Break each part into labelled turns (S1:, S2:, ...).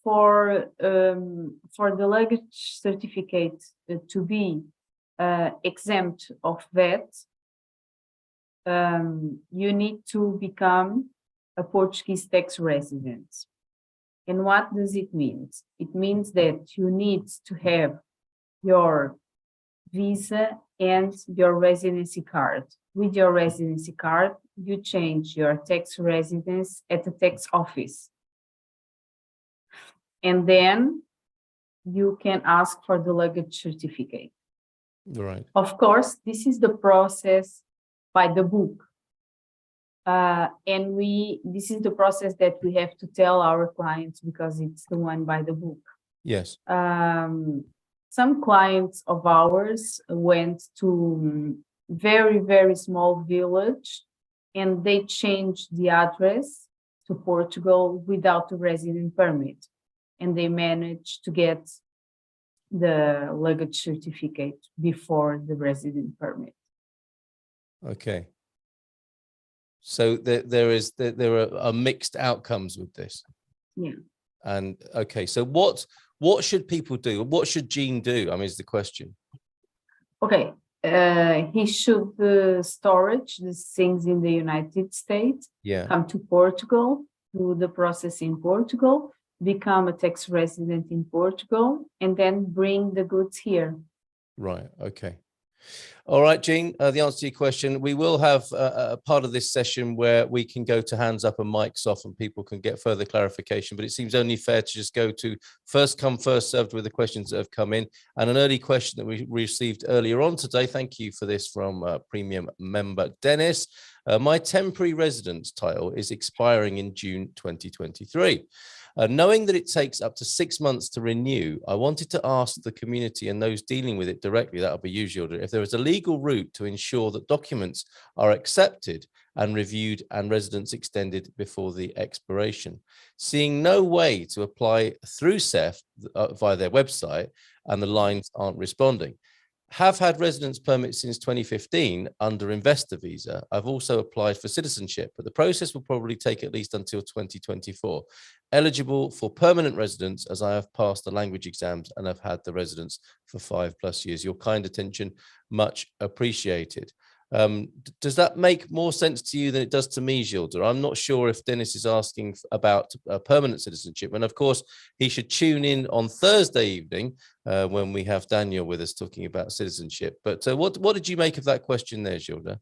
S1: for the luggage certificate to be exempt of VAT, you need to become a Portuguese tax resident. And what does it mean? It means that you need to have your visa and your residency card. With your residency card, you change your tax residence at the tax office. And then you can ask for the luggage certificate.
S2: Right.
S1: Of course, this is the process by the book. And this is the process that we have to tell our clients because it's the one by the book.
S2: Yes.
S1: Some clients of ours went to very, very small village and they changed the address to Portugal without a resident permit. And they managed to get the luggage certificate before the resident permit.
S2: Okay. So there are mixed outcomes with this.
S1: Yeah.
S2: And okay, so what should people do? What should Jean do? I mean, is the question.
S1: Okay. He should storage the things in the United States.
S2: Yeah.
S1: Come to Portugal, do the process in Portugal, become a tax resident in Portugal, and then bring the goods here.
S2: Right. Okay. All right, Jean, the answer to your question, we will have a part of this session where we can go to hands up and mics off and people can get further clarification, but it seems only fair to just go to first come, first served with the questions that have come in. And an early question that we received earlier on today, thank you for this, from premium member Dennis. My temporary residence title is expiring in June 2023. Knowing that it takes up to 6 months to renew, I wanted to ask the community and those dealing with it directly, that'll be you, Gilda, if there is a legal route to ensure that documents are accepted and reviewed and residence extended before the expiration. Seeing no way to apply through CEF via their website, and the lines aren't responding. Have had residence permits since 2015 under investor visa. I've also applied for citizenship, but the process will probably take at least until 2024. Eligible for permanent residence as I have passed the language exams and have had the residence for 5+ years. Your kind attention, much appreciated. Does that make more sense to you than it does to me, Gilda? I'm not sure if Dennis is asking about permanent citizenship. And of course, he should tune in on Thursday evening when we have Daniel with us talking about citizenship. But what did you make of that question there, Gilda?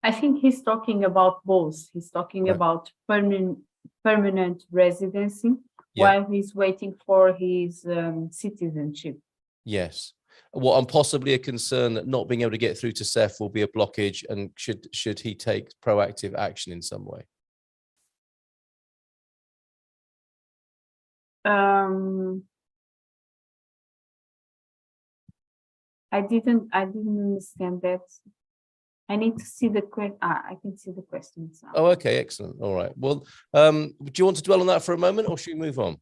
S1: I think he's talking about both. He's talking about permanent residency while he's waiting for his citizenship.
S2: Yes. What, and possibly a concern that not being able to get through to CEF will be a blockage, and should he take proactive action in some way?
S1: I didn't understand that. I need to see the question. I can see the questions now.
S2: Oh, okay, excellent. All right. Well, do you want to dwell on that for a moment, or should we move on?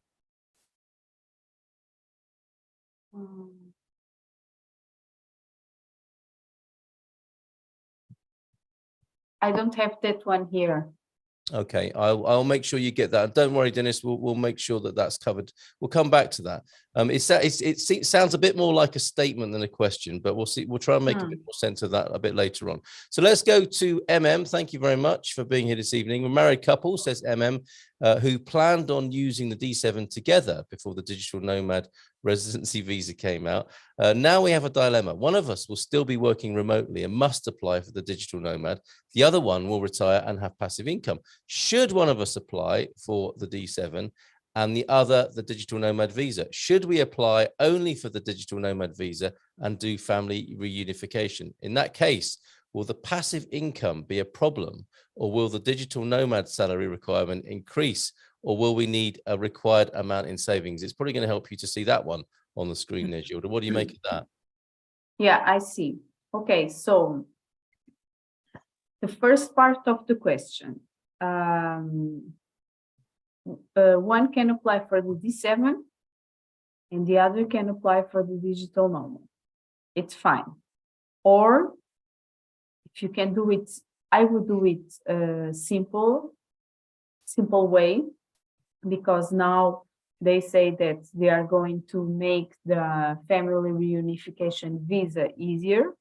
S1: I don't have that one here.
S2: Okay, I'll make sure you get that. Don't worry, Dennis. We'll make sure that that's covered. We'll come back to that. It sounds a bit more like a statement than a question, but we'll see. We'll try and make a bit more sense of that a bit later on. So let's go to MM. Thank you very much for being here this evening. We're a married couple, says MM, who planned on using the D7 together before the digital nomad residency visa came out. Now we have a dilemma. One of us will still be working remotely and must apply for the digital nomad. The other one will retire and have passive income. Should one of us apply for the D7 and the other the digital nomad visa? Should we apply only for the digital nomad visa and do family reunification? In that case, will the passive income be a problem, or will the digital nomad salary requirement increase, or will we need a required amount in savings? It's probably going to help you to see that one on the screen there, Gilda. What do you make of that?
S1: Yeah, I see. Okay, so the first part of the question, one can apply for the D7 and the other can apply for the digital nomad. It's fine. Or if you can do it, I would do it simple way, because now they say that they are going to make the family reunification visa easier.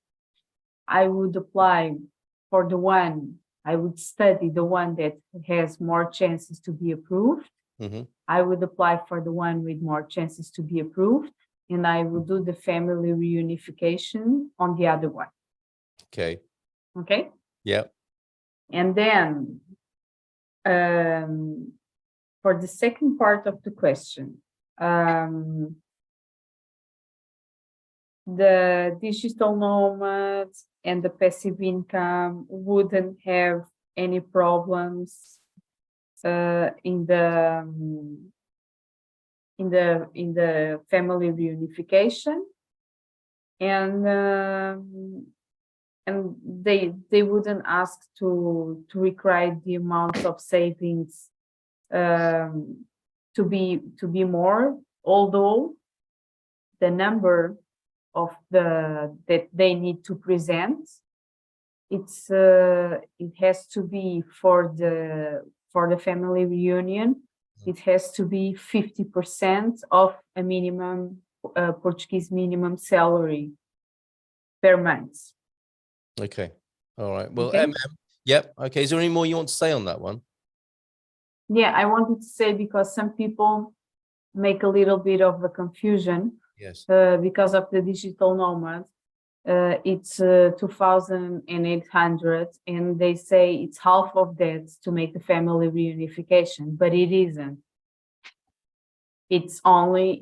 S1: I would apply for the one, I would study the one that has more chances to be approved.
S2: Hmm.
S1: I would apply for the one with more chances to be approved, and I would do the family reunification on the other one.
S2: Okay.
S1: Okay.
S2: Yeah.
S1: And then for the second part of the question, the digital nomads and the passive income wouldn't have any problems in the family reunification, and they wouldn't ask to require the amounts of savings to be more, although the number of that they need to present, it has to be for the family reunion, it has to be 50% of a minimum Portuguese minimum salary per month.
S2: Okay. All right. Well,
S1: Okay.
S2: Yep. Okay. Is there any more you want to say on that one?
S1: Yeah, I wanted to say, because some people make a little bit of a confusion.
S2: Yes.
S1: Because of the digital nomad, it's 2,800, and they say it's half of that to make the family reunification, but it isn't. It's only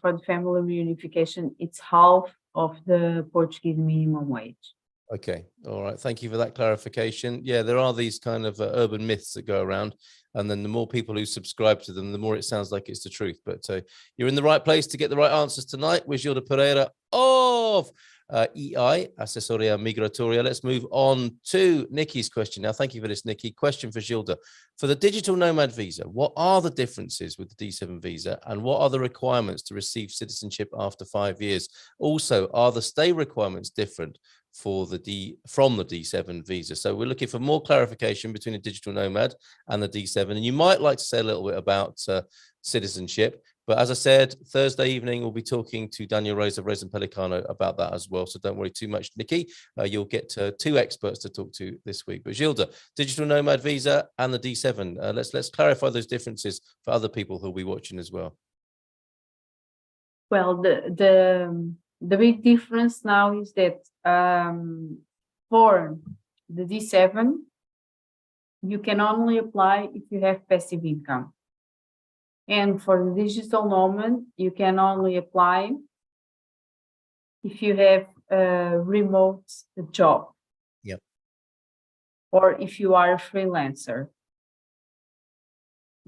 S1: for the family reunification, it's half of the Portuguese minimum wage.
S2: Okay. All right. Thank you for that clarification. Yeah, there are these kind of urban myths that go around, and then the more people who subscribe to them, the more it sounds like it's the truth. But you're in the right place to get the right answers tonight with Gilda Pereira of EI, Assessoria Migratoria. Let's move on to Nikki's question. Now, thank you for this, Nikki. Question for Gilda. For the digital nomad visa, what are the differences with the D7 visa, and what are the requirements to receive citizenship after 5 years? Also, are the stay requirements different from the D7 visa? So we're looking for more clarification between the digital nomad and the D7. And you might like to say a little bit about citizenship. But as I said, Thursday evening, we'll be talking to Daniel Rose of Rose and Pelicano about that as well. So don't worry too much, Nikki. You'll get two experts to talk to this week. But Gilda, digital nomad visa and the D7. Let's clarify those differences for other people who'll be watching as well.
S1: Well, the big difference now is that for the D7, you can only apply if you have passive income. And for the digital nomad, you can only apply if you have a remote job.
S2: Yep.
S1: Or if you are a freelancer.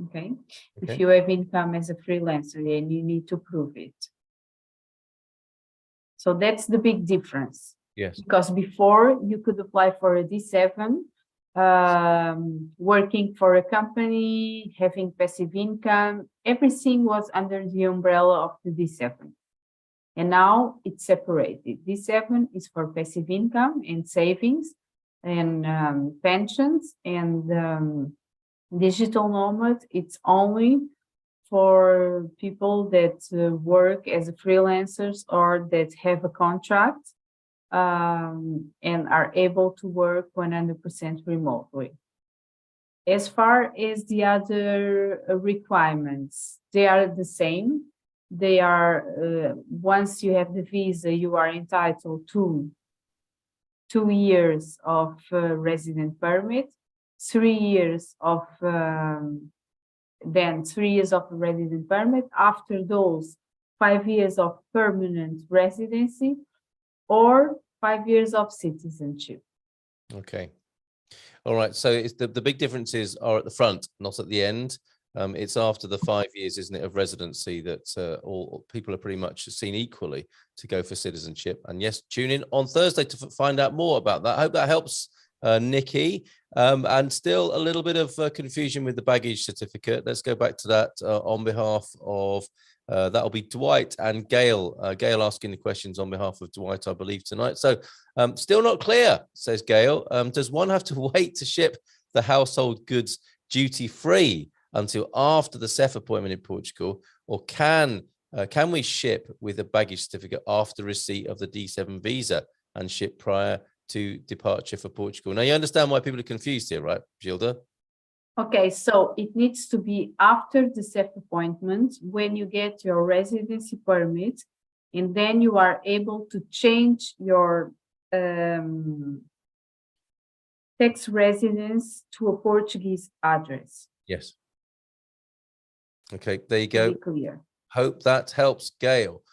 S1: Okay. If you have income as a freelancer, then you need to prove it. So that's the big difference.
S2: Yes.
S1: Because before you could apply for a D7, working for a company, having passive income, everything was under the umbrella of the D7. And now it's separated. D7 is for passive income and savings and pensions, and digital nomad, it's only for people that work as freelancers or that have a contract and are able to work 100% remotely. As far as the other requirements, they are the same. They are, once you have the visa, you are entitled to 2 years of resident permit, 3 years of then 3 years of resident permit. After those, 5 years of permanent residency, or 5 years of citizenship.
S2: Okay. All right. So it's the big differences are at the front, not at the end. It's after the 5 years, isn't it, of residency that all people are pretty much seen equally to go for citizenship. And yes, tune in on Thursday to find out more about that. I hope that helps, Nikki. And still a little bit of confusion with the baggage certificate. Let's go back to that on behalf of that'll be Dwight and Gail. Gail asking the questions on behalf of Dwight, I believe, tonight. So still not clear, says Gail. Does one have to wait to ship the household goods duty free until after the CEF appointment in Portugal, or can we ship with a baggage certificate after receipt of the D7 visa and ship prior to departure for Portugal? Now, you understand why people are confused here, right, Gilda?
S1: Okay, so it needs to be after the CEF appointment when you get your residency permit, and then you are able to change your tax residence to a Portuguese address.
S2: Yes. Okay, there you
S1: To
S2: go.
S1: be clear.
S2: Hope that helps, Gail.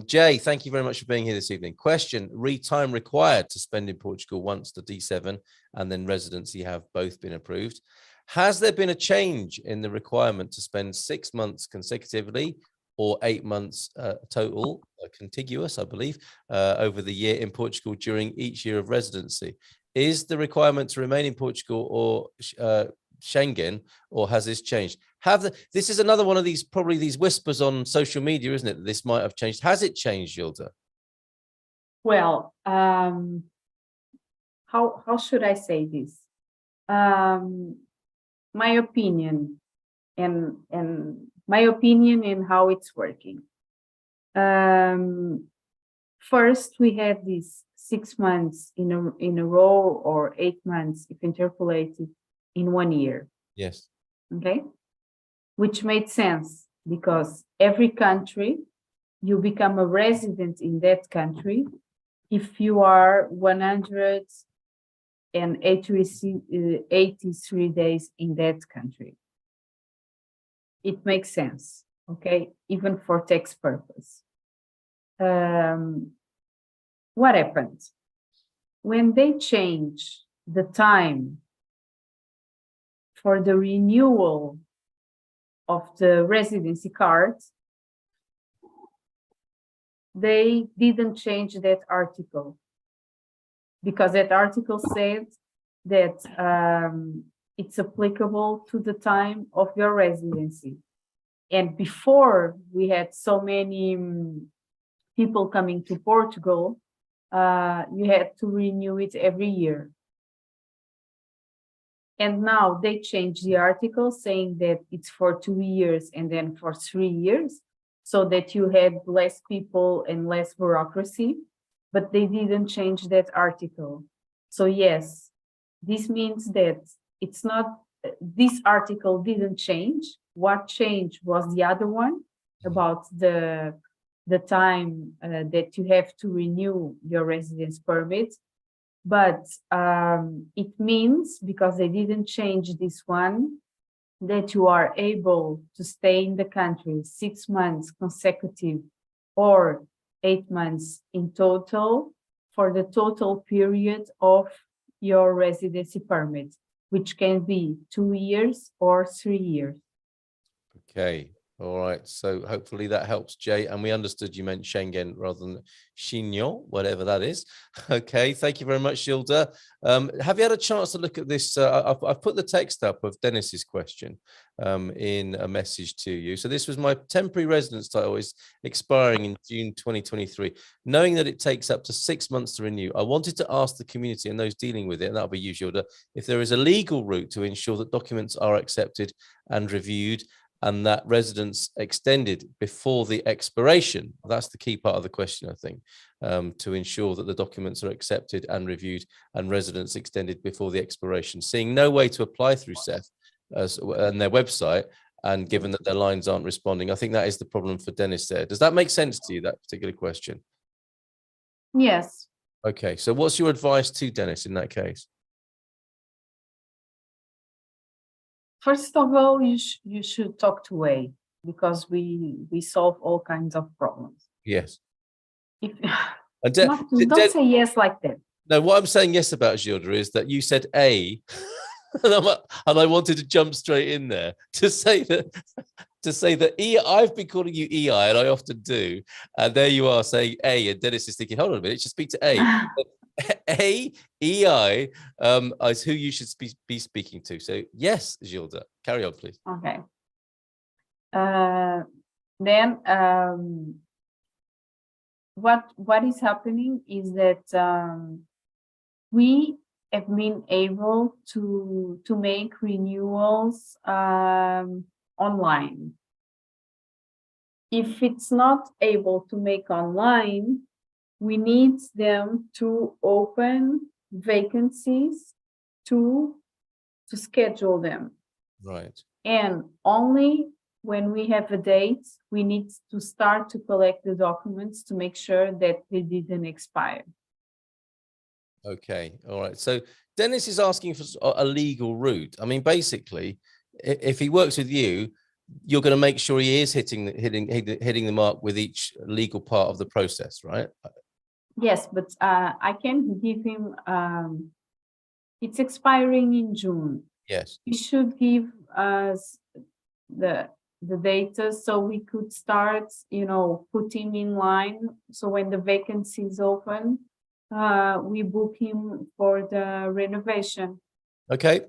S2: Jay, thank you very much for being here this evening. Question: time required to spend in Portugal once the D7 and then residency have both been approved. Has there been a change in the requirement to spend 6 months consecutively or 8 months total, contiguous, I believe, over the year in Portugal during each year of residency? Is the requirement to remain in Portugal or Schengen, or has this changed? This is another one of these, probably these whispers on social media, isn't it? That this might have changed. Has it changed, Gilda?
S1: Well, how should I say this? My opinion and my opinion in how it's working. First, we had these 6 months in a row, or 8 months if interpolated in 1 year.
S2: Yes.
S1: Okay, which made sense because every country, you become a resident in that country if you are 183 days in that country. It makes sense, okay, even for tax purpose. What happened? When they change the time for the renewal of the residency card, they didn't change that article, because that article said that it's applicable to the time of your residency. And before we had so many people coming to Portugal, you had to renew it every year. And now they changed the article saying that it's for 2 years and then for 3 years, so that you had less people and less bureaucracy, but they didn't change that article. So yes, this means that it's not, this article didn't change. What changed was the other one about the time that you have to renew your residence permit. But it means, because they didn't change this one, that you are able to stay in the country 6 months consecutive or 8 months in total for the total period of your residency permit, which can be 2 years or 3 years.
S2: Okay. All right. So hopefully that helps, Jay. And we understood you meant Schengen rather than Chignon, whatever that is. Okay. Thank you very much, Gilda. Have you had a chance to look at this? I've put the text up of Dennis's question in a message to you. So this was: my temporary residence title is expiring in June 2023. Knowing that it takes up to 6 months to renew, I wanted to ask the community and those dealing with it, and that'll be you, Gilda, if there is a legal route to ensure that documents are accepted and reviewed, and that residence extended before the expiration. That's the key part of the question, I think, to ensure that the documents are accepted and reviewed and residence extended before the expiration. Seeing no way to apply through CEF and their website, and given that their lines aren't responding, I think that is the problem for Dennis there. Does that make sense to you, that particular question?
S1: Yes.
S2: Okay, so what's your advice to Dennis in that case?
S1: First of all, you should talk to A, because we solve all kinds of problems.
S2: Yes.
S1: If,
S2: don't
S1: say yes like that.
S2: No, what I'm saying yes about, Gilda, is that you said A, and I wanted to jump straight in there to say that E. I've been calling you EI, and I often do, and there you are saying A, and Dennis is thinking, hold on a minute, just speak to A. EI is who you should be speaking to. So yes, Gilda, carry on, please.
S1: Okay. Then what is happening is that we have been able to make renewals online. If it's not able to make online, we need them to open vacancies to schedule them.
S2: Right.
S1: And only when we have a date, we need to start to collect the documents to make sure that they didn't expire.
S2: Okay. All right. So Dennis is asking for a legal route. I mean, basically, if he works with you, you're going to make sure he is hitting the mark with each legal part of the process, right?
S1: Yes, but I can give him, it's expiring in June.
S2: Yes.
S1: He should give us the data so we could start, put him in line. So when the vacancy is open, we book him for the renovation.
S2: Okay.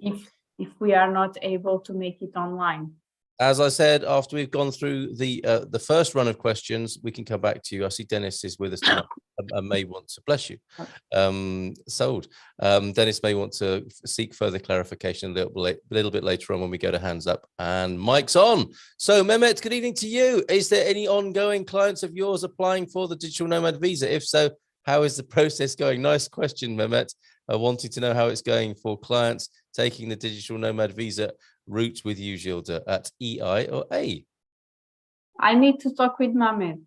S1: If we are not able to make it online.
S2: As I said, after we've gone through the first run of questions, we can come back to you. I see Dennis is with us now and may want to, bless you, sold. Dennis may want to seek further clarification a little bit later on when we go to hands up and mic's on. So Mehmet, good evening to you. Is there any ongoing clients of yours applying for the digital nomad visa? If so, how is the process going? Nice question, Mehmet. I wanted to know how it's going for clients taking the digital nomad visa route with you, Gilda, at EI or A?
S1: I need to talk with Mehmet.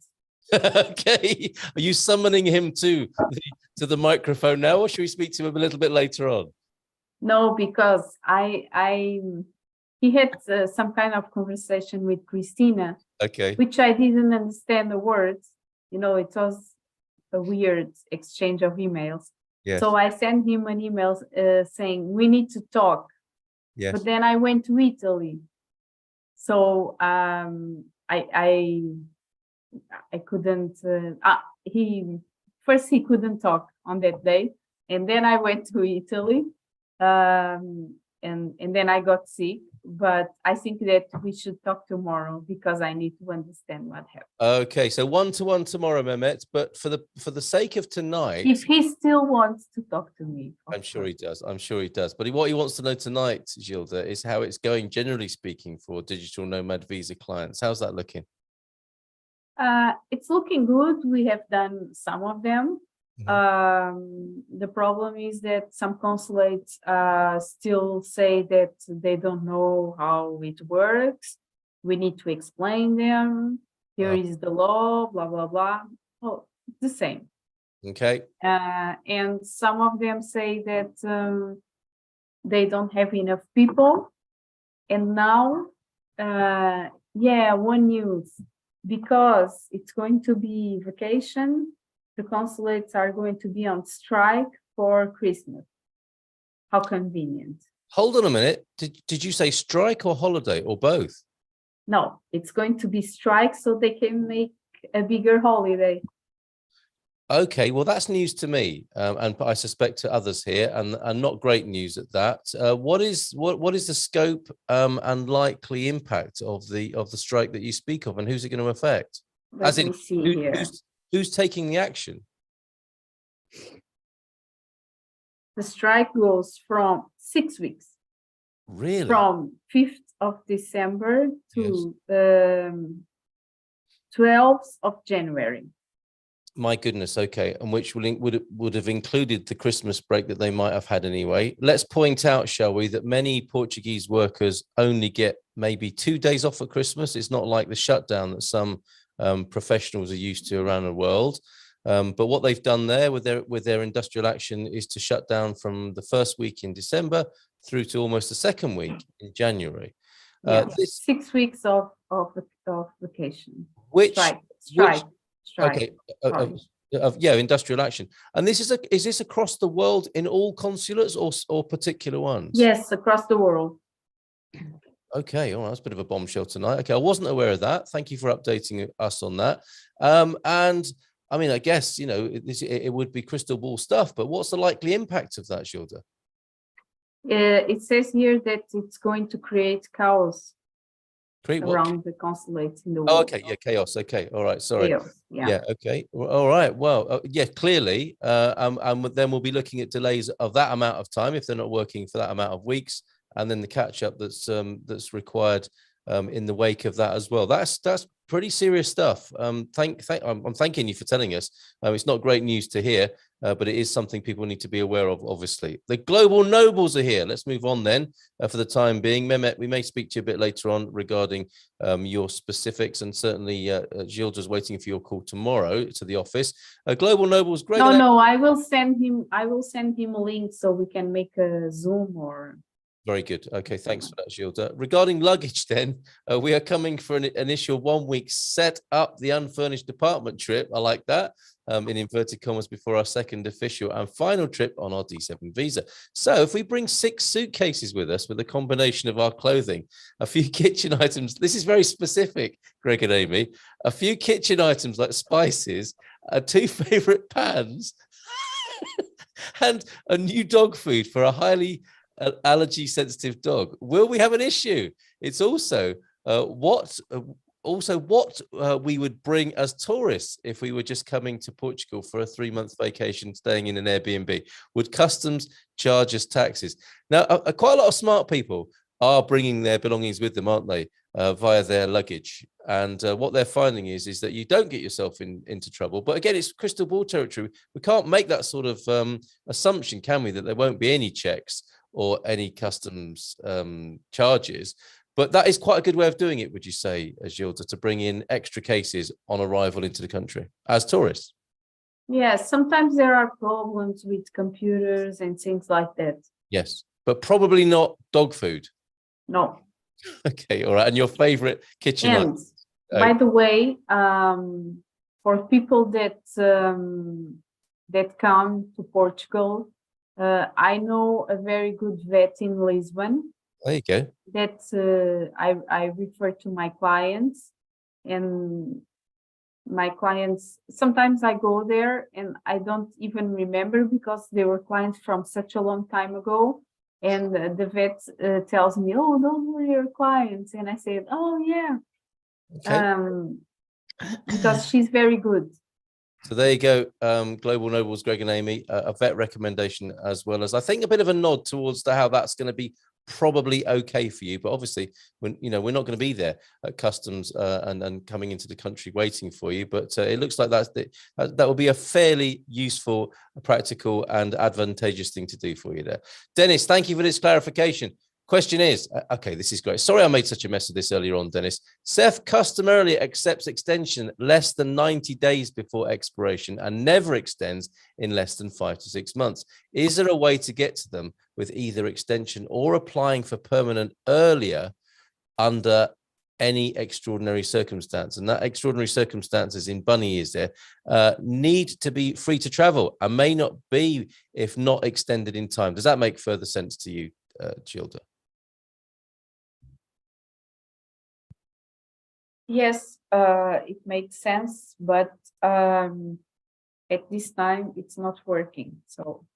S2: Okay. Are you summoning him to the microphone now, or should we speak to him a little bit later on?
S1: No, because he had some kind of conversation with Christina,
S2: okay,
S1: which I didn't understand the words. It was a weird exchange of emails.
S2: yes.
S1: So I sent him an email saying we need to talk.
S2: Yes.
S1: But then I went to Italy, so I couldn't. He couldn't talk on that day, and then I went to Italy, and then I got sick. But I think that we should talk tomorrow because I need to understand what happened.
S2: Okay, so 1-to-1 tomorrow, Mehmet. But for the sake of tonight,
S1: if he still wants to talk to me,
S2: I'm sure he does. I'm sure he does. But what he wants to know tonight, Gilda, is how it's going, generally speaking, for digital nomad visa clients. How's that looking?
S1: It's looking good. We have done some of them. The problem is that some consulates still say that they don't know how it works. We need to explain them. Here is the law, blah, blah, blah. Oh, the same.
S2: Okay.
S1: And some of them say that they don't have enough people. And now, one news, because it's going to be vacation, the consulates are going to be on strike for Christmas. How convenient.
S2: Hold on a minute. Did you say strike or holiday or both?
S1: No, it's going to be strike so they can make a bigger holiday.
S2: Okay, well, that's news to me, and I suspect to others here, and not great news at that. What is the scope and likely impact of the strike that you speak of, and who's it going to affect?
S1: Let me see here.
S2: Who's taking the action?
S1: The strike goes from 6 weeks.
S2: Really?
S1: From 5th of December to 12th of January.
S2: My goodness. Okay, and which would have included the Christmas break that they might have had anyway. Let's point out, shall we, that many Portuguese workers only get maybe 2 days off at Christmas. It's not like the shutdown that some professionals are used to around the world. But what they've done there with their industrial action is to shut down from the first week in December through to almost the second week in January.
S1: 6 weeks of vacation.
S2: Which
S1: strike.
S2: Okay, industrial action. And is this across the world in all consulates or particular ones? Yes,
S1: across the world.
S2: Okay, all right, that's a bit of a bombshell tonight. Okay, I wasn't aware of that. Thank you for updating us on that. And I mean, I guess, it would be crystal ball stuff, but what's the likely impact of that, Gilda?
S1: It says here that it's going to create chaos
S2: Create what?
S1: around the consulates in the
S2: Oh,
S1: world.
S2: okay. Yeah, chaos. Okay. All right. Sorry.
S1: Chaos, yeah.
S2: Yeah. Okay. All right. Well, yeah, clearly. And then we'll be looking at delays of that amount of time if they're not working for that amount of weeks, and then the catch up that's required in the wake of that as well. That's pretty serious stuff. I'm thanking you for telling us. It's not great news to hear, but it is something people need to be aware of, obviously. The global nobles are here. Let's move on then for the time being. Mehmet, we may speak to you a bit later on regarding your specifics, and certainly Gilda's waiting for your call tomorrow to the office. Global nobles, Greg.
S1: No, I will send him a link so we can make a Zoom or.
S2: Very good. Okay, thanks for that, Gilda. Regarding luggage, then, we are coming for an initial 1 week set up the unfurnished apartment trip. I like that, in inverted commas, before our second official and final trip on our D7 visa. So if we bring 6 suitcases with us with a combination of our clothing, a few kitchen items, this is very specific, Greg and Amy, a few kitchen items like spices, 2 favorite pans, and a new dog food for a highly allergy sensitive dog, will we have an issue? It's also what we would bring as tourists if we were just coming to Portugal for a 3-month vacation, staying in an Airbnb. Would customs charge us taxes? Now, quite a lot of smart people are bringing their belongings with them, aren't they, via their luggage? And what they're finding is that you don't get yourself into trouble. But again, it's crystal ball territory. We can't make that sort of assumption, can we, that there won't be any checks or any customs charges? But that is quite a good way of doing it, would you say, Gilda, to bring in extra cases on arrival into the country as tourists?
S1: Yes, sometimes there are problems with computers and things like that.
S2: Yes, but probably not dog food.
S1: No.
S2: Okay, all right. And your favorite kitchen
S1: And
S2: items?
S1: by the way, for people that come to Portugal, I know a very good vet in Lisbon.
S2: There you go.
S1: That I refer to my clients, and my clients, sometimes I go there and I don't even remember because they were clients from such a long time ago. And the vet tells me, "Oh, those were your clients," and I said, "Oh yeah," because she's very good.
S2: So there you go, Global Nobles, Greg and Amy, a vet recommendation, as well as, I think, a bit of a nod towards how that's going to be probably okay for you. But obviously, when we're not going to be there at customs and coming into the country waiting for you. But it looks like that will be a fairly useful, practical, and advantageous thing to do for you there. Dennis, thank you for this clarification. Question is, okay, this is great. Sorry I made such a mess of this earlier on, Dennis. CEF customarily accepts extension less than 90 days before expiration and never extends in less than 5 to 6 months. Is there a way to get to them with either extension or applying for permanent earlier under any extraordinary circumstance? And that extraordinary circumstances in Bunny is there need to be free to travel and may not be if not extended in time. Does that make further sense to you, Gilda?
S1: Yes, it makes sense, but at this time it's not working. So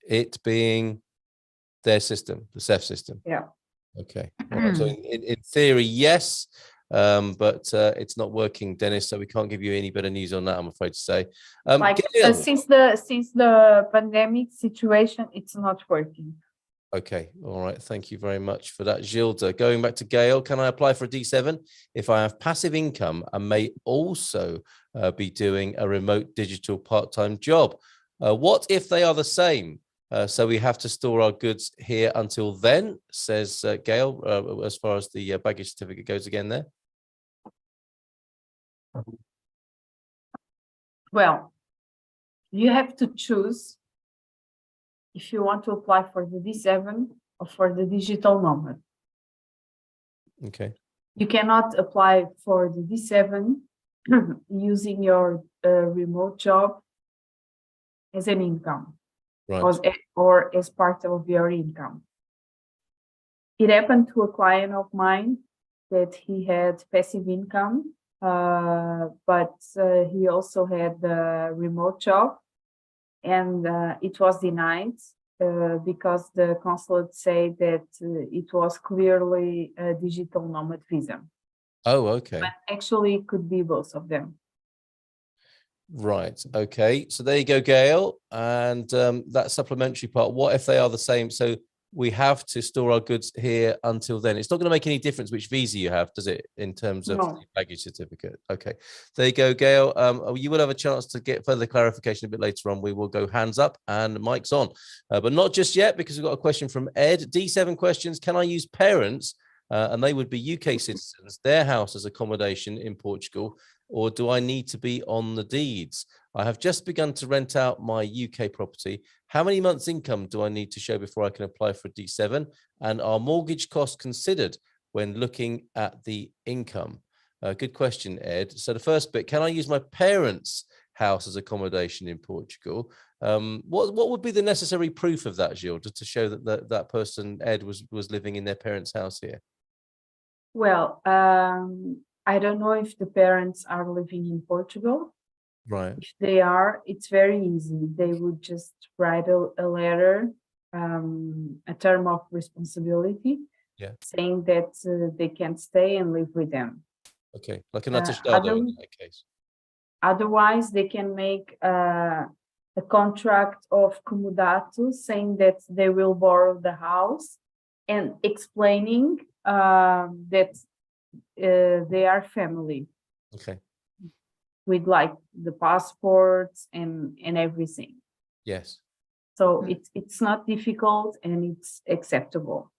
S2: it being their system, the CEF system.
S1: Yeah.
S2: Okay. Right. So in theory, yes, but it's not working, Dennis. So we can't give you any better news on that, I'm afraid to say.
S1: Since the pandemic situation, it's not working.
S2: Okay. All right. Thank you very much for that, Gilda. Going back to Gail, can I apply for a D7 if I have passive income and may also be doing a remote digital part-time job? What if they are the same? So we have to store our goods here until then, says Gail, as far as the baggage certificate goes again there.
S1: Well, you have to choose if you want to apply for the D7 or for the digital nomad.
S2: Okay.
S1: You cannot apply for the D7 using your remote job as an income, right, or as part of your income. It happened to a client of mine that he had passive income, but he also had the remote job, and it was denied because the consulate said that it was clearly a digital nomad visa.
S2: Oh, okay.
S1: But actually, it could be both of them.
S2: Right. Okay. So there you go, Gail. And that supplementary part, what if they are the same? So we have to store our goods here until then. It's not going to make any difference which visa you have, does it, in terms of
S1: No.
S2: the baggage certificate? Okay. There you go, Gail. You will have a chance to get further clarification a bit later on. We will go hands up and mics on, but not just yet, because we've got a question from Ed. D7 questions. Can I use parents, and they would be UK citizens, their house as accommodation in Portugal, or do I need to be on the deeds? I have just begun to rent out my UK property. How many months' income do I need to show before I can apply for a D7? And are mortgage costs considered when looking at the income? Good question, Ed. So the first bit, can I use my parents' house as accommodation in Portugal? What would be the necessary proof of that, Gilda, to show that that person, Ed, was living in their parents' house here?
S1: Well, I don't know if the parents are living in Portugal.
S2: Right.
S1: If they are, it's very easy. They would just write a letter, a term of responsibility, saying that they can stay and live with them.
S2: Okay, like an attestado in that case.
S1: Otherwise, they can make a contract of comodato saying that they will borrow the house and explaining that they are family.
S2: Okay.
S1: With like the passports and everything.
S2: Yes.
S1: So it's not difficult and it's acceptable.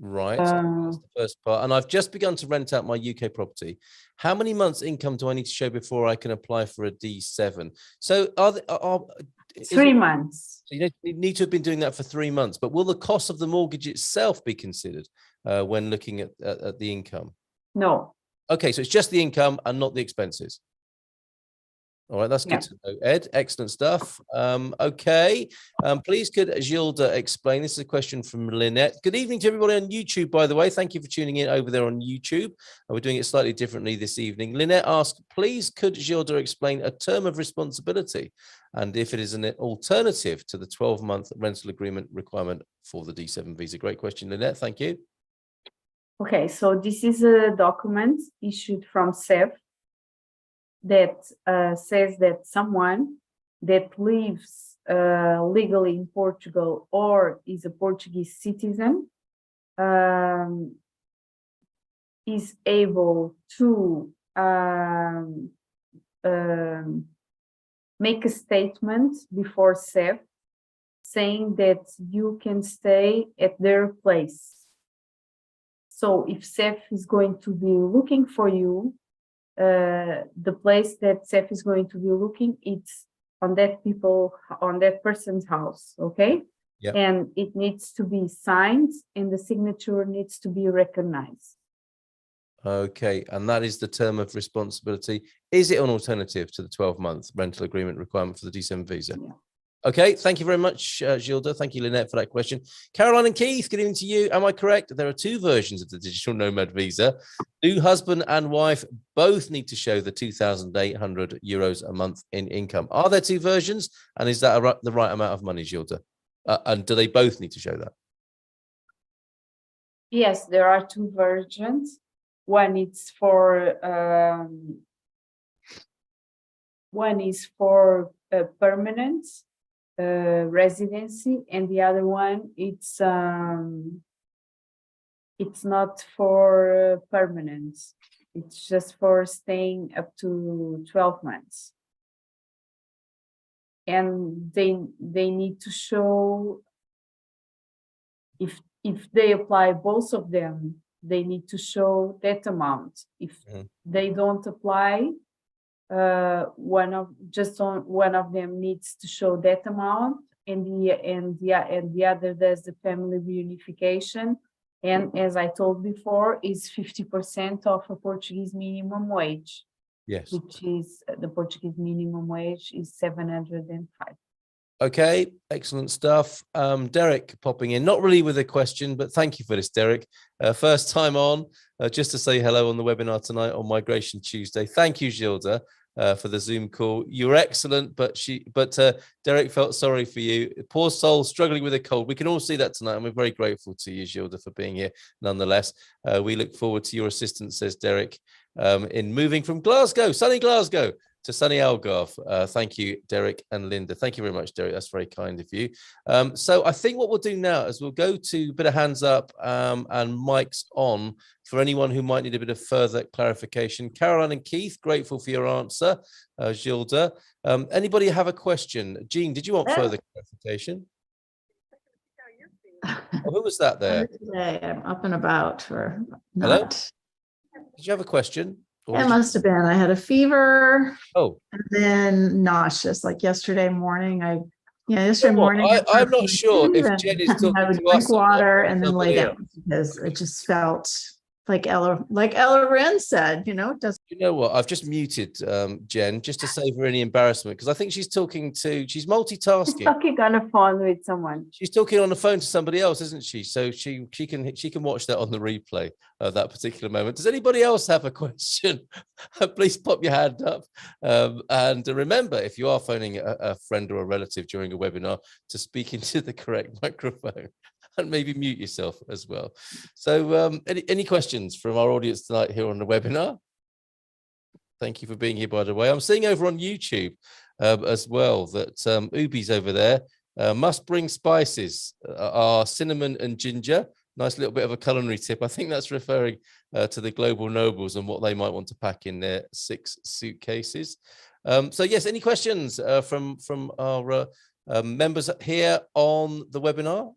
S2: Right. That's the first part. And I've just begun to rent out my UK property. How many months' income do I need to show before I can apply for a D7? So are
S1: 3 months.
S2: So you need to have been doing that for 3 months. But will the cost of the mortgage itself be considered when looking at the income?
S1: No.
S2: Okay, so it's just the income and not the expenses. All right, that's good to know, Ed. Excellent stuff. Okay, please could Gilda explain? This is a question from Lynette. Good evening to everybody on YouTube, by the way. Thank you for tuning in over there on YouTube. We're doing it slightly differently this evening. Lynette asked, please could Gilda explain a term of responsibility and if it is an alternative to the 12-month rental agreement requirement for the D7 visa? Great question, Lynette. Thank you.
S1: Okay, so this is a document issued from SEF that says that someone that lives legally in Portugal or is a Portuguese citizen is able to make a statement before SEF saying that you can stay at their place. So if SEF is going to be looking for you, the place that SEF is going to be looking, it's on that person's house, okay?
S2: Yeah.
S1: And it needs to be signed and the signature needs to be recognized.
S2: Okay, and that is the term of responsibility. Is it an alternative to the 12-month rental agreement requirement for the D7 visa?
S1: Yeah.
S2: Okay, thank you very much, Gilda. Thank you, Lynette, for that question. Caroline and Keith, good evening to you. Am I correct? There are 2 versions of the digital nomad visa. Do husband and wife both need to show the €2,800 a month in income? Are there 2 versions? And is that the right amount of money, Gilda? And do they both need to show that?
S1: Yes, there are 2 versions. One is for permanent residency, and the other one it's not for permanent. It's just for staying up to 12 months. And they need to show, if they apply both of them, they need to show that amount. If they don't apply, one of them needs to show that amount, and the other does the family reunification. And as I told before, is 50% of a Portuguese minimum wage.
S2: Yes.
S1: Which is the Portuguese minimum wage is 705.
S2: Okay, excellent stuff. Derek popping in, not really with a question, but thank you for this, Derek. First time on, just to say hello on the webinar tonight on Migration Tuesday. Thank you, Gilda. for the Zoom call. You were excellent, but Derek felt sorry for you. Poor soul, struggling with a cold. We can all see that tonight, and we're very grateful to you, Gilda, for being here. Nonetheless, we look forward to your assistance, says Derek, in moving from Glasgow, sunny Glasgow, to sunny Algarve. Thank you, Derek and Linda. Thank you very much, Derek. That's very kind of you. So I think what we'll do now is we'll go to a bit of hands up and mics on for anyone who might need a bit of further clarification. Caroline and Keith, grateful for your answer. Gilda, anybody have a question? Jean, did you want further clarification? Oh, who was that there?
S3: Today I'm up and about or not.
S2: Hello? Did you have a question?
S3: It must have been. I had a fever.
S2: Oh.
S3: And then nauseous. Like yesterday morning, yesterday morning.
S2: I'm not sure if Jen is talking
S3: I would
S2: to
S3: drink
S2: us
S3: water and then lay
S2: else.
S3: down because it just felt like Ella Wren said, it doesn't.
S2: You know what? I've just muted Jen just to save her any embarrassment because I think she's multitasking.
S1: Talking on the phone with someone.
S2: She's talking on the phone to somebody else, isn't she? So she can watch that on the replay of that particular moment. Does anybody else have a question? Please pop your hand up. And remember, if you are phoning a friend or a relative during a webinar, to speak into the correct microphone. And maybe mute yourself as well. So any questions from our audience tonight here on the webinar? Thank you for being here, by the way. I'm seeing over on YouTube as well that Ubi's over there. Must bring spices are cinnamon and ginger. Nice little bit of a culinary tip. I think that's referring to the global nobles and what they might want to pack in their 6 suitcases. So yes, any questions from our members here on the webinar?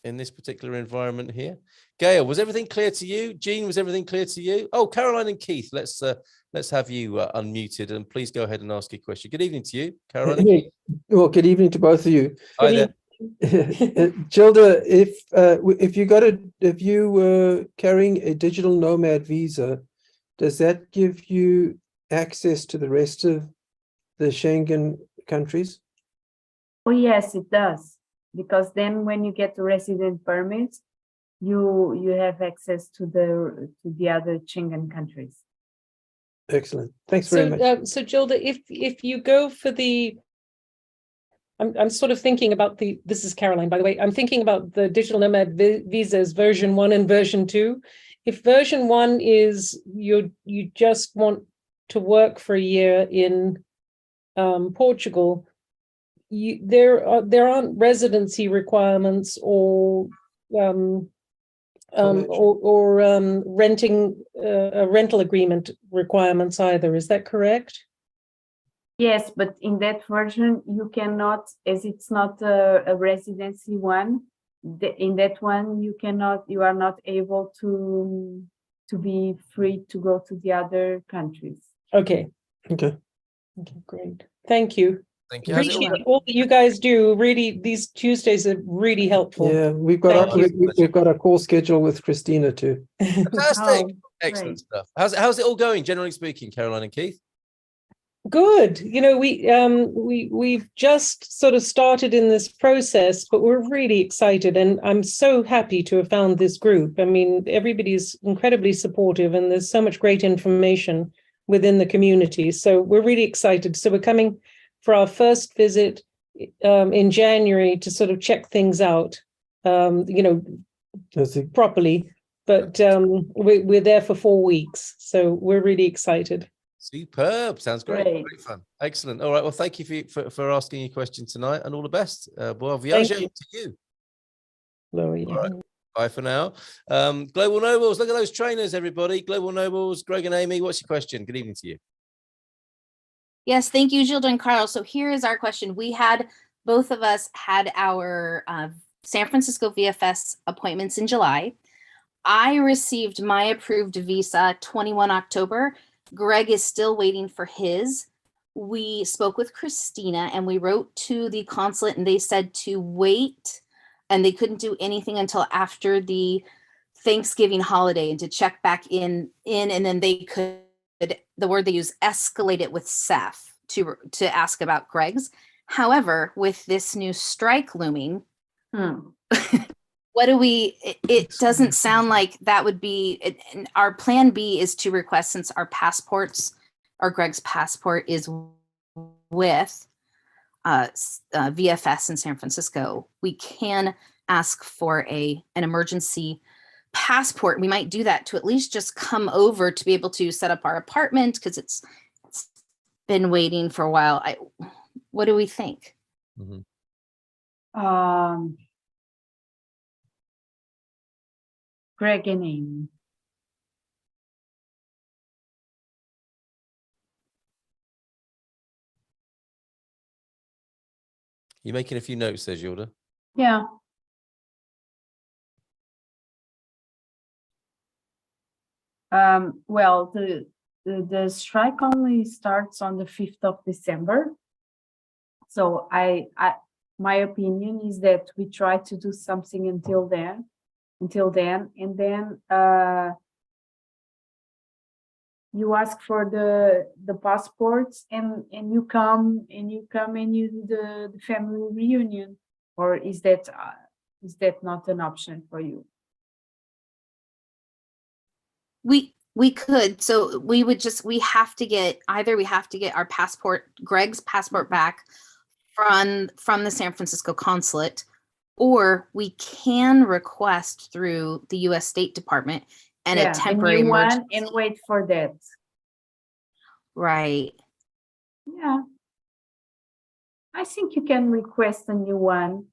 S2: In this particular environment here. Gail, was everything clear to you? Jean, was everything clear to you? Oh, Caroline and Keith, let's have you unmuted and please go ahead and ask a question. Good evening to you, Caroline and Keith.
S4: Well, good evening to both of you.
S2: Hi there.
S4: Gilda, if you were carrying a digital nomad visa, does that give you access to the rest of the Schengen countries?
S1: Oh, yes, it does. Because then when you get the resident permit, you have access to the other Schengen countries.
S4: Excellent. Thanks very much.
S5: So Gilda, if you go for I'm sort of thinking about this is Caroline, by the way, I'm thinking about the digital nomad visas version 1 and version 2. If version 1 is you just want to work for a year in Portugal, there aren't residency requirements or renting a rental agreement requirements either. Is that correct?
S1: Yes, but in that version you cannot, as it's not a residency one. In that one you are not able to be free to go to the other countries.
S5: Okay, great. Thank you.
S2: Thank you.
S5: Appreciate all that you guys do. Really, these Tuesdays are really helpful.
S4: Yeah, we've got a call schedule with Christina too.
S2: Fantastic.
S1: Oh,
S2: excellent stuff. How's it all going, generally speaking, Caroline and Keith?
S5: Good. We've just sort of started in this process, but we're really excited, and I'm so happy to have found this group. I mean, everybody's incredibly supportive, and there's so much great information within the community. So we're really excited. So we're coming for our first visit in January to sort of check things out, properly. But we're there for 4 weeks, so we're really excited.
S2: Superb. Sounds great. Great fun. Excellent. All right. Well, thank you for asking your question tonight, and all the best. Bon voyage to you.
S5: All right.
S2: Bye for now. Global Nobles, look at those trainers, everybody. Global Nobles, Greg and Amy, what's your question? Good evening to you.
S6: Yes, thank you, Gilda and Carl. So here is our question. Both of us had our San Francisco VFS appointments in July. I received my approved visa 21 October. Greg is still waiting for his. We spoke with Christina and we wrote to the consulate and they said to wait, and they couldn't do anything until after the Thanksgiving holiday and to check back in and then they could, the word they use, escalate it with Seth to ask about Greg's. However, with this new strike looming, it doesn't sound like that would be, our plan B is to request, since our passports or Greg's passport is with VFS in San Francisco, we can ask for an emergency passport. We might do that to at least just come over to be able to set up our apartment, because it's been waiting for a while. What do we think?
S1: Greg and Amy.
S2: You're making a few notes there, Gilda.
S1: Yeah. Well, the strike only starts on the 5th of December. So my opinion is that we try to do something until then, and then you ask for the passports, and you come and you do the family reunion, or is that not an option for you?
S6: We could. So we have to get our passport, Greg's passport, back from the San Francisco consulate, or we can request through the U.S. State Department and a temporary
S1: one, and wait for that.
S6: Right.
S1: Yeah. I think you can request a new one,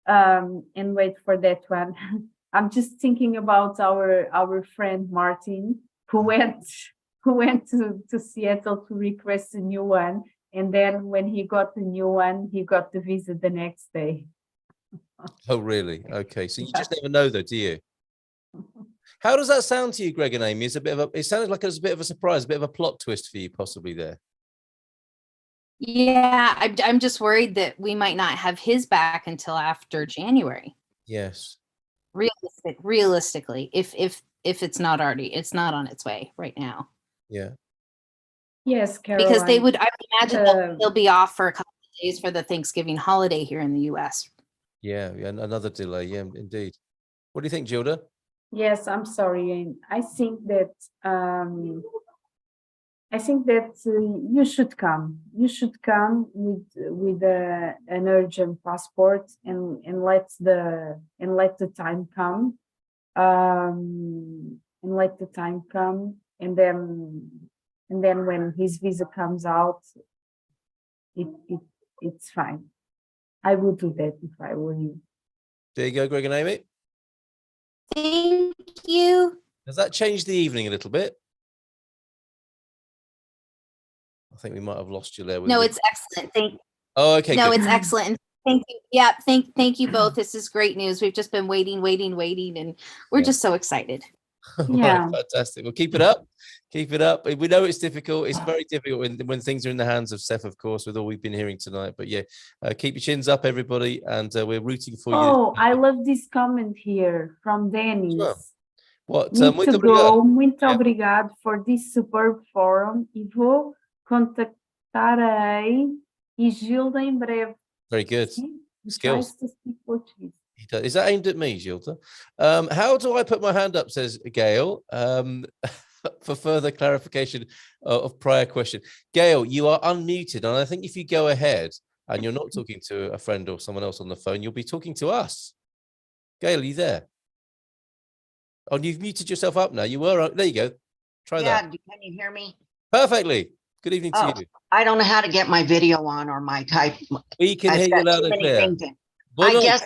S1: and wait for that one. I'm just thinking about our friend Martin, who went to Seattle to request a new one, and then when he got the new one, he got the visa the next day.
S2: Oh, really? Okay, so you just never know, though, do you? How does that sound to you, Greg and Amy? It sounded like it was a bit of a surprise, a bit of a plot twist for you, possibly there.
S6: Yeah, I'm just worried that we might not have his back until after January.
S2: Yes.
S6: Realistically, if it's not on its way right now.
S2: Yeah.
S1: Yes, Caroline.
S6: Because I would imagine they'll be off for a couple of days for the Thanksgiving holiday here in the US.
S2: Yeah, another delay. Yeah, indeed. What do you think, Gilda?
S1: Yes, I'm sorry. I think that you should come. You should come with an urgent passport, and let the time come. And let the time come, and then when his visa comes out, it's fine. I would do that if I were you.
S2: There you go, Greg and Amy.
S6: Thank you.
S2: Does that change the evening a little bit? I think we might have lost you there.
S6: No, it's excellent.
S2: Oh, okay.
S6: No,
S2: good.
S6: it's excellent. Thank you. Yeah, thank you both. This is great news. We've just been waiting, and we're just so excited.
S1: Yeah.
S2: Right, fantastic. Well, keep it up. Keep it up. We know it's difficult. It's very difficult when things are in the hands of Seth, of course, with all we've been hearing tonight. But yeah, keep your chins up, everybody, and we're rooting for you.
S1: Oh, I love this comment here from Dennis.
S2: Sure. What?
S1: Muito obrigado for this superb forum. E vou contactarei e Gilda em breve.
S2: Very good. Skills.
S1: To speak Portuguese.
S2: Is that aimed at me, Gilda? How do I put my hand up, says Gail, for further clarification of prior question. Gail, you are unmuted, and I think if you go ahead and you're not talking to a friend or someone else on the phone, you'll be talking to us. Gail, are you there? Oh, you've muted yourself up now. You were, there you go. Try that.
S7: Can you hear me?
S2: Perfectly. Good evening to you.
S7: I don't know how to get my video on or my type.
S2: We can hear you loud and clear.
S7: I guess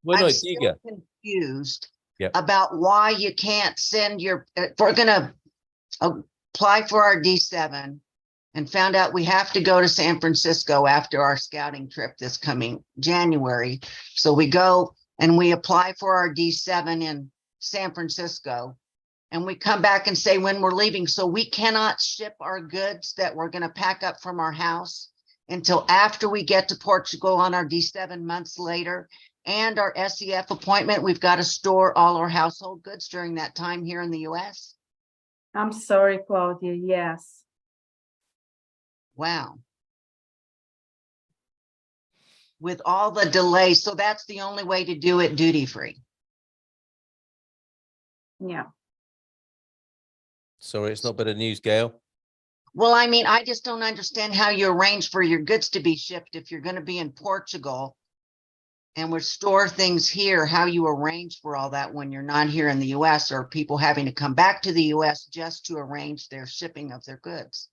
S7: I'm still confused about why you can't send your, if we're going to apply for our D7 and found out we have to go to San Francisco after our scouting trip this coming January. So we go and we apply for our D7 in San Francisco, and we come back and say when we're leaving. So we cannot ship our goods that we're going to pack up from our house until after we get to Portugal on our D7 months later. And our SEF appointment, we've got to store all our household goods during that time here in the US.
S1: I'm sorry, Claudia. Yes.
S7: Wow. With all the delays. So that's the only way to do it duty free.
S1: Yeah.
S2: Sorry, it's not better news, Gail.
S7: Well, I mean, I just don't understand how you arrange for your goods to be shipped if you're going to be in Portugal and we store things here, how you arrange for all that when you're not here in the US, or people having to come back to the US just to arrange their shipping of their goods.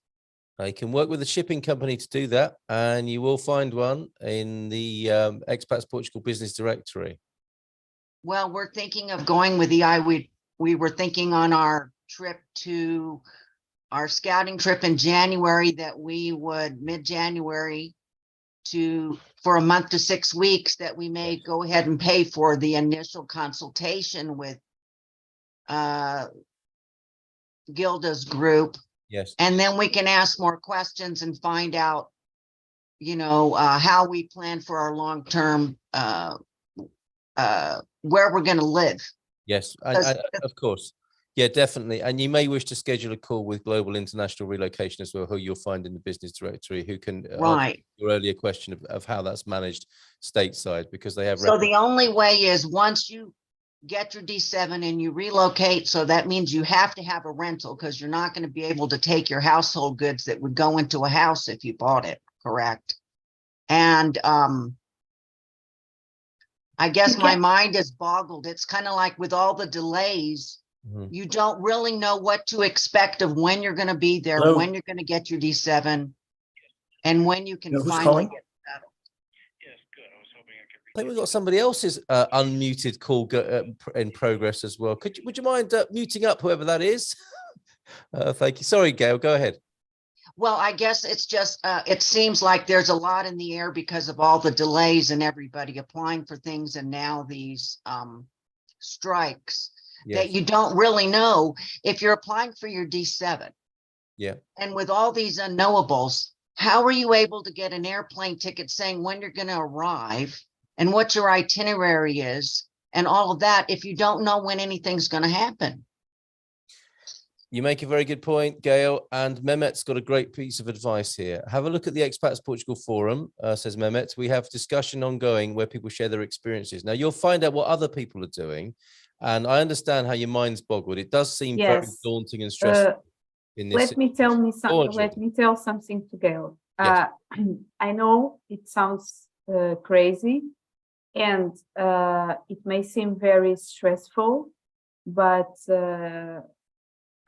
S2: You can work with a shipping company to do that, and you will find one in the Expats Portugal Business Directory.
S7: Well, we're thinking of going with EI. We were thinking on our trip to our scouting trip in January that we would mid-January for a month to 6 weeks that we may go ahead and pay for the initial consultation with Gilda's group.
S2: Yes.
S7: And then we can ask more questions and find out, you know, how we plan for our long-term, where we're going to live.
S2: Yes, of course. Yeah, definitely. And you may wish to schedule a call with Global International Relocation as well, who you'll find in the business directory, who can answer your earlier question of how that's managed stateside, because they have.
S7: So the only way is once you get your D7 and you relocate, so that means you have to have a rental, because you're not going to be able to take your household goods that would go into a house if you bought it, correct? And I guess my mind is boggled. It's kind of like with all the delays, you don't really know what to expect of when you're going to be there, when you're going to get your D7, and when you can finally get settled.
S2: I think we've got somebody else's unmuted call in progress as well. Would you mind muting up whoever that is? Thank you. Sorry, Gail, go ahead.
S7: Well, I guess it's just, it seems like there's a lot in the air because of all the delays and everybody applying for things, and now these strikes that you don't really know if you're applying for your D7.
S2: Yeah.
S7: And with all these unknowables, how are you able to get an airplane ticket saying when you're going to arrive and what your itinerary is and all of that if you don't know when anything's going to happen?
S2: You make a very good point, Gail, and Mehmet's got a great piece of advice here. Have a look at the Expats Portugal forum, says Mehmet. We have discussion ongoing where people share their experiences. Now, you'll find out what other people are doing, and I understand how your mind's boggled. It does seem very daunting and stressful.
S1: Let me tell something to Gail.
S2: Yes.
S1: I know it sounds crazy, and it may seem very stressful, but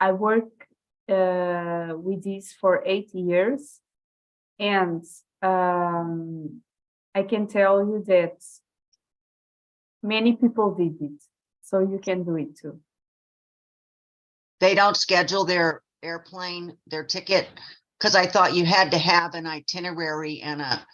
S1: I work with this for 8 years, and I can tell you that many people did it, so you can do it too.
S7: They don't schedule their airplane, their ticket, because I thought you had to have an itinerary and a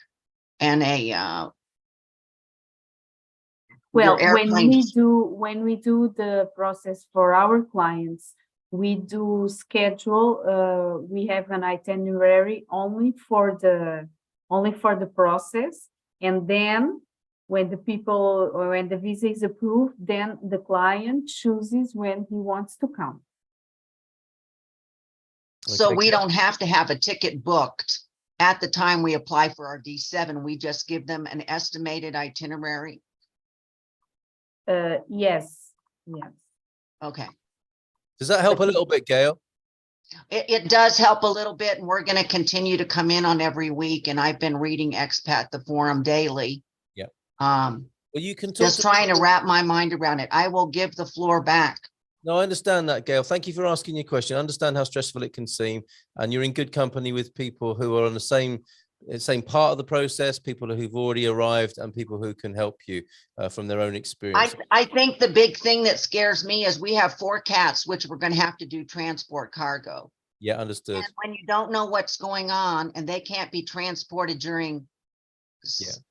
S1: well, when we do the process for our clients, we do schedule. We have an itinerary only for the process, and then when the visa is approved, then the client chooses when he wants to come.
S7: So we don't have to have a ticket booked at the time we apply for our D7. We just give them an estimated itinerary.
S1: Yes.
S7: Okay.
S2: Does that help a little bit, Gail?
S7: It does help a little bit, and we're going to continue to come in on every week. And I've been reading Expat, the forum daily.
S2: Yeah.
S7: Well,
S2: you can
S7: just trying to wrap my mind around it. I will give the floor back.
S2: No, I understand that, Gail. Thank you for asking your question. I understand how stressful it can seem, and you're in good company with people who are on the same part of the process, people who've already arrived, and people who can help you from their own experience.
S7: I think the big thing that scares me is we have 4 cats, which we're going to have to do transport cargo.
S2: Yeah, understood.
S7: And when you don't know what's going on and they can't be transported during,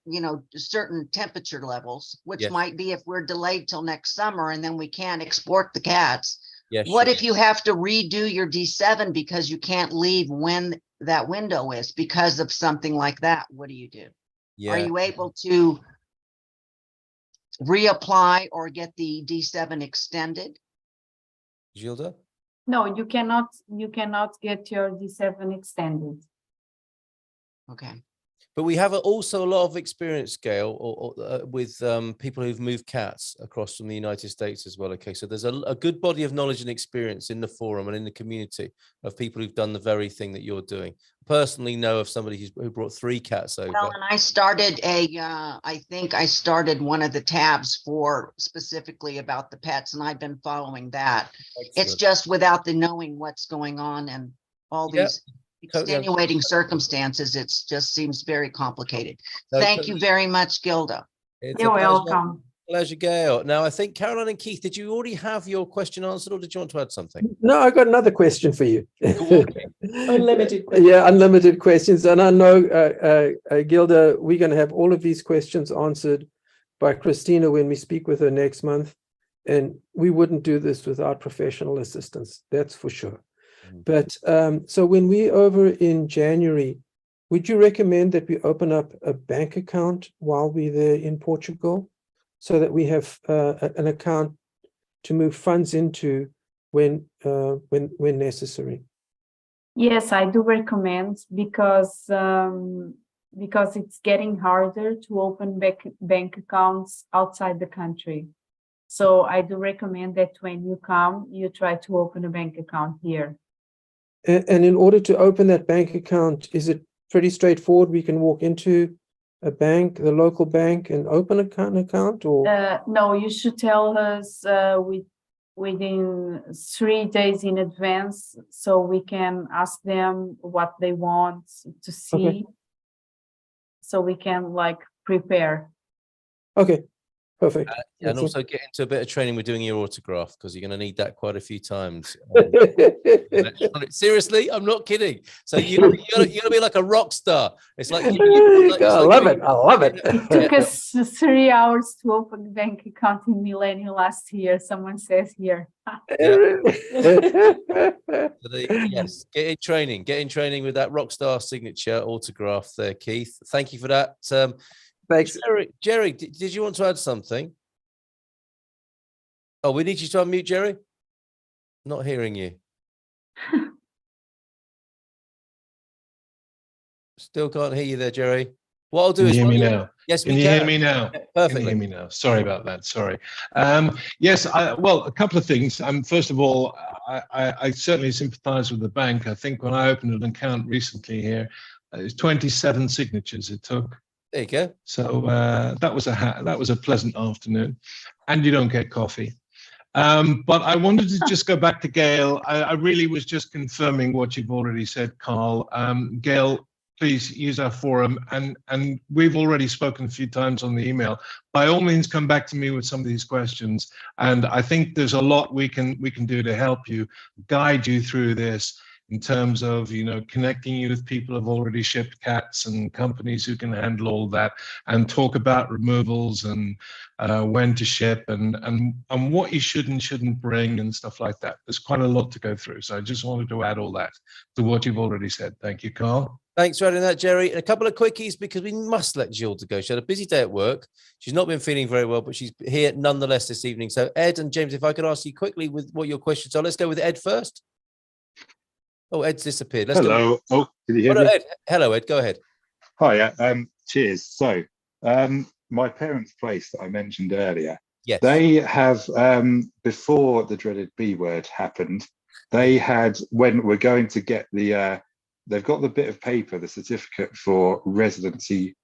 S7: you know, certain temperature levels, which might be if we're delayed till next summer and then we can't export the cats.
S2: Yes.
S7: What if you have to redo your D7 because you can't leave when that window is because of something like that? What do you do? Are you able to reapply or get the D7 extended?
S2: Gilda?
S1: No, you cannot get your D7 extended.
S7: Okay.
S2: But we have also a lot of experience, Gail, with people who've moved cats across from the United States as well. Okay, so there's a good body of knowledge and experience in the forum and in the community of people who've done the very thing that you're doing. Personally, know of somebody who brought 3 cats over.
S7: Well, and I started I think I started one of the tabs for specifically about the pets, and I've been following that.
S2: Excellent.
S7: It's just without the knowing what's going on and all these extenuating circumstances, it just seems very complicated. Thank you very much, Gilda.
S1: You're welcome.
S2: Pleasure, Gail. Now, I think Caroline and Keith, did you already have your question answered, or did you want to add something?
S4: No, I got another question for you.
S5: Unlimited questions.
S4: Yeah, unlimited questions. And I know, Gilda, we're going to have all of these questions answered by Christina when we speak with her next month. And we wouldn't do this without professional assistance. That's for sure. But so when we're over in January, would you recommend that we open up a bank account while we're there in Portugal, so that we have an account to move funds into when necessary?
S1: Yes, I do recommend, because it's getting harder to open bank accounts outside the country. So I do recommend that when you come, you try to open a bank account here.
S4: And in order to open that bank account, is it pretty straightforward? We can walk into a bank, the local bank, and open an account, or?
S1: No, you should tell us within 3 days in advance, so we can ask them what they want to see.
S4: Okay.
S1: So we can prepare.
S4: Okay, perfect.
S2: And also get into a bit of training with doing your autograph, because you're going to need that quite a few times. Seriously, I'm not kidding. So you're gonna be like a rock star. It's like,
S4: I love it. I love it.
S1: It took us 3 hours to open the bank account in Millennium last year. Someone says here.
S2: Yes, get in training with that rock star signature autograph there, Keith. Thank you for that.
S4: Thanks.
S2: Jerry, did you want to add something? Oh, we need you to unmute, Jerry. Not hearing you. Still can't hear you there, Jerry. What I'll do is...
S8: Can you hear me now?
S2: Yes,
S8: can you hear me now?
S2: Perfectly.
S8: Can you hear me now? Sorry about that. Sorry. Yes, well, a couple of things. First of all, I certainly sympathize with the bank. I think when I opened an account recently here, it was 27 signatures it took.
S2: There you go.
S8: So that was a pleasant afternoon, and you don't get coffee. But I wanted to just go back to Gail. I really was just confirming what you've already said, Carl. Gail, please use our forum, and we've already spoken a few times on the email. By all means, come back to me with some of these questions, and I think there's a lot we can do to help you, guide you through this, in terms of, connecting you with people who've already shipped cats and companies who can handle all that, and talk about removals and when to ship and what you should and shouldn't bring and stuff like that. There's quite a lot to go through. So I just wanted to add all that to what you've already said. Thank you, Carl.
S2: Thanks for adding that, Jerry. And a couple of quickies, because we must let Gilda go. She had a busy day at work. She's not been feeling very well, but she's here nonetheless this evening. So Ed and James, if I could ask you quickly with what your questions are. Let's go with Ed first. Oh, Ed's disappeared. Let's
S9: Hello. Oh, can you hear me?
S2: Ed. Hello, Ed. Go ahead.
S9: Hi. Cheers. So, my parents' place that I mentioned earlier.
S2: Yes.
S9: They have before the dreaded B word happened. They had, when we're going to get the, they've got the bit of paper, the certificate for residency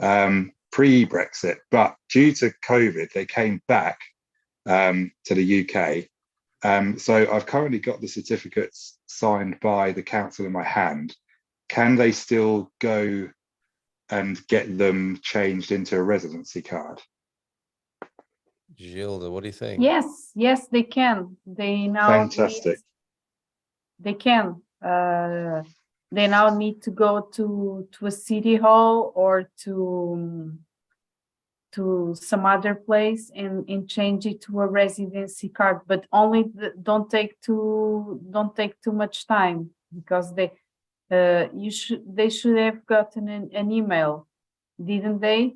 S9: pre-Brexit, but due to COVID, they came back to the UK. So I've currently got the certificates signed by the council in my hand. Can they still go and get them changed into a residency card?
S2: Gilda, what do you think?
S1: Yes, they can. They now
S9: Fantastic.
S1: They can. They now need to go to a city hall or to some other place and change it to a residency card, but only don't take too much time, because they should have gotten an email, didn't they?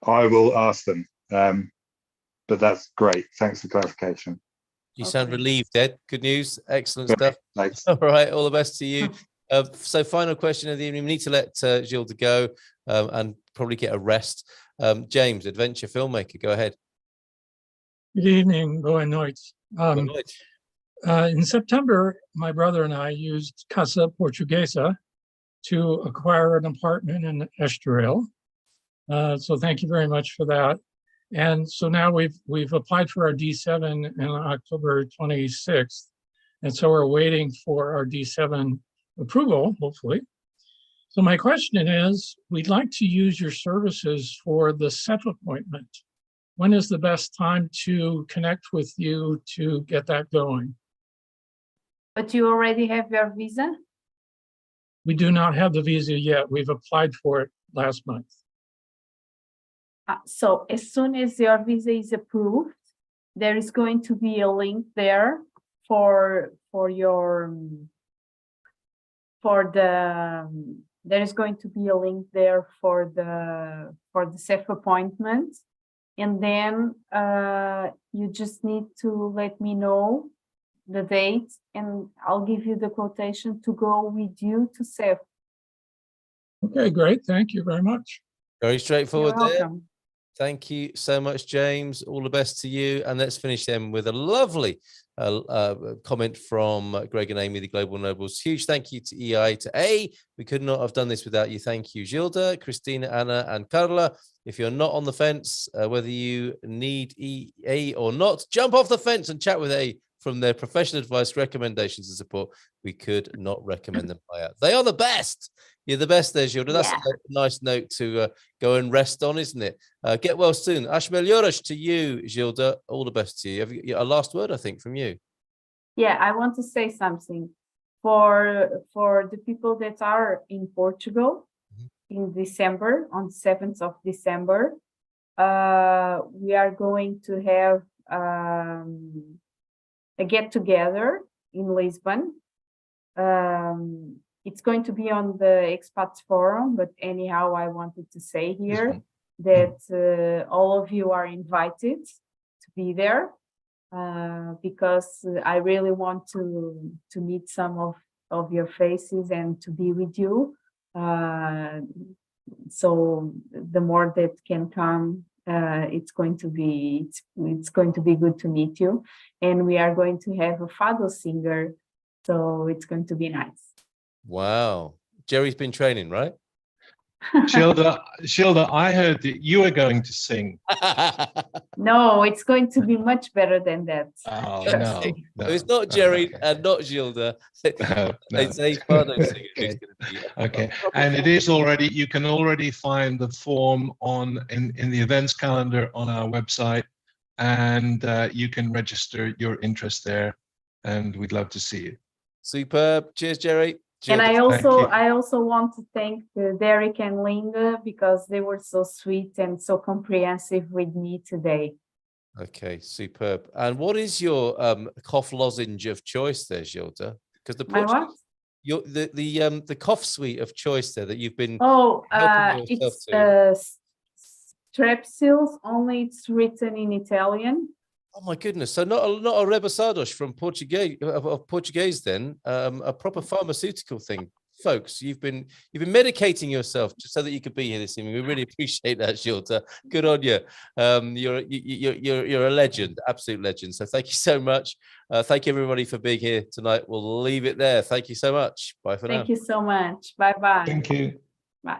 S9: I will ask them, but that's great. Thanks for clarification.
S2: You sound relieved, Ed. Good news. Excellent stuff.
S9: Thanks.
S2: All right. All the best to you. So final question of the evening. We need to let Gilda go and probably get a rest. James, adventure filmmaker, go ahead.
S10: Good evening, boa noite.
S2: Boa noite.
S10: In September, my brother and I used Casa Portuguesa to acquire an apartment in Estoril. So thank you very much for that. And so now we've applied for our D7 on October 26th. And so we're waiting for our D7 approval, hopefully. So my question is, we'd like to use your services for the CEF appointment. When is the best time to connect with you to get that going?
S1: But you already have your visa?
S10: We do not have the visa yet. We've applied for it last month.
S1: So as soon as your visa is approved, there is going to be a link there there is going to be a link there for the CEF appointment. And then you just need to let me know the date and I'll give you the quotation to go with you to CEF.
S10: Okay, great. Thank you very much.
S2: Very straightforward
S1: You're
S2: there.
S1: welcome.
S2: Thank you so much, James. All the best to you. And let's finish then with a lovely comment from Greg and Amy, the Global Nobles. Huge thank you to EI, to A. We could not have done this without you. Thank you, Gilda, Christina, Anna, and Carla. If you're not on the fence, whether you need EA or not, jump off the fence and chat with A. From their professional advice, recommendations, and support, we could not recommend them higher. They are the best. You're the best there, Gilda. That's a nice note to go and rest on, isn't it? Get well soon. As melhoras to you, Gilda. All the best to you. Have you a last word, I think, from you?
S1: Yeah, I want to say something. For the people that are in Portugal in December, on 7th of December, we are going to have a get-together in Lisbon. It's going to be on the Expats Forum, but anyhow, I wanted to say here that all of you are invited to be there because I really want to meet some of your faces and to be with you. So the more that can come, it's going to be good to meet you. And we are going to have a fado singer, so it's going to be nice.
S2: Wow. Jerry's been training, right?
S8: Gilda, I heard that you were going to sing.
S1: No, it's going to be much better than that.
S8: Oh,
S2: no.
S8: no.
S2: It's not Jerry and not Gilda.
S8: No.
S2: It's a fado singer.
S8: Okay. Okay. And it is already, you can already find the form in the events calendar on our website, and you can register your interest there, and we'd love to see you.
S2: Superb. Cheers, Jerry.
S1: And
S2: Gilda,
S1: I also want to thank Derek and Linda because they were so sweet and so comprehensive with me today.
S2: Okay, superb. And what is your cough lozenge of choice there, Gilda? Because the cough suite of choice there that you've been
S1: it's Strepsils, only it's written in Italian.
S2: Oh my goodness! So not a rebusados from Portuguese then, a proper pharmaceutical thing, folks. You've been medicating yourself just so that you could be here this evening. We really appreciate that, Gilda. Good on you. You're a legend, absolute legend. So thank you so much. Thank you everybody for being here tonight. We'll leave it there. Thank you so much. Bye for now.
S1: Thank you so much. Bye bye.
S8: Thank you.
S1: Bye.